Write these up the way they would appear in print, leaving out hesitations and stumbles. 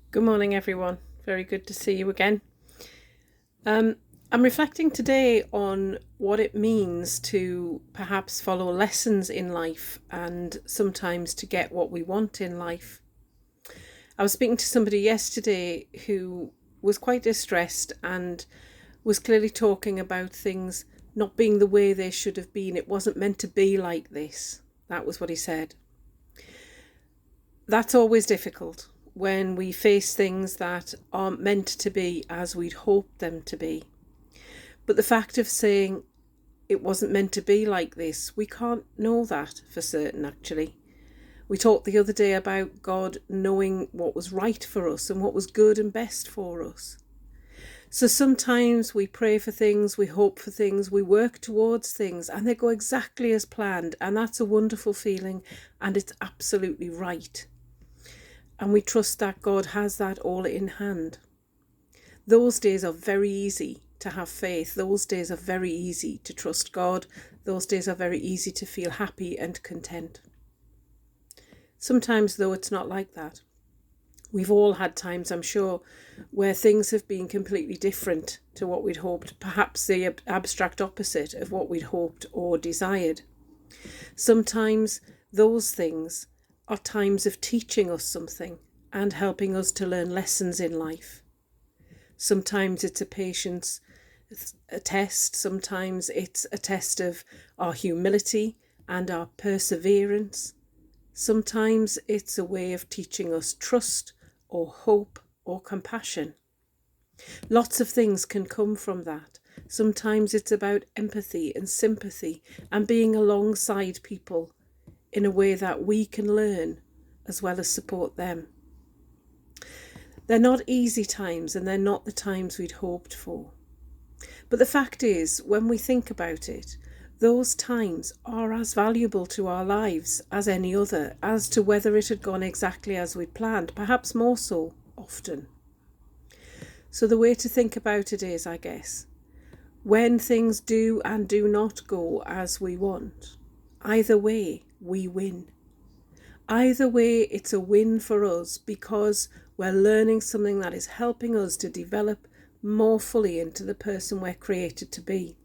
Good morning, everyone. Very good to see you again. I'm reflecting today on what it means to perhaps follow lessons in life and sometimes to get what we want in life. I was speaking to somebody yesterday who was quite distressed and was clearly talking about things not being the way they should have been. It wasn't meant to be like this. That was what he said. That's always difficult when we face things that aren't meant to be as we'd hoped them to be. But the fact of saying it wasn't meant to be like this, we can't know that for certain, actually. We talked the other day about God knowing what was right for us and what was good and best for us. So sometimes we pray for things, we hope for things, we work towards things, and they go exactly as planned. And that's a wonderful feeling, and it's absolutely right. And we trust that God has that all in hand. Those days are very easy to have faith. Those days are very easy to trust God. Those days are very easy to feel happy and content. Sometimes, though, it's not like that. We've all had times, I'm sure, where things have been completely different to what we'd hoped, perhaps the abstract opposite of what we'd hoped or desired. Sometimes those things are times of teaching us something and helping us to learn lessons in life. Sometimes it's a test. Sometimes it's a test of our humility and our perseverance. Sometimes it's a way of teaching us trust or hope or compassion. Lots of things can come from that. Sometimes it's about empathy and sympathy and being alongside people in a way that we can learn as well as support them. They're not easy times, and they're not the times we'd hoped for. But the fact is, when we think about it, those times are as valuable to our lives as any other, as to whether it had gone exactly as we'd planned, perhaps more so often. So the way to think about it is, I guess, when things do and do not go as we want, either way, we win. Either way, it's a win for us because we're learning something that is helping us to develop more fully into the person we're created to be.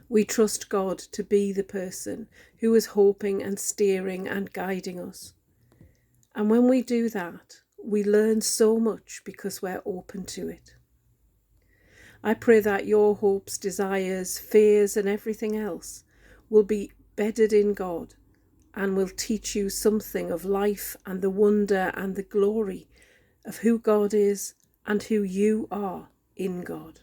We trust God to be the person who is hoping and steering and guiding us. And when we do that, we learn so much because we're open to it. I pray that your hopes, desires, fears, and everything else will be bedded in God and will teach you something of life and the wonder and the glory of who God is and who you are in God.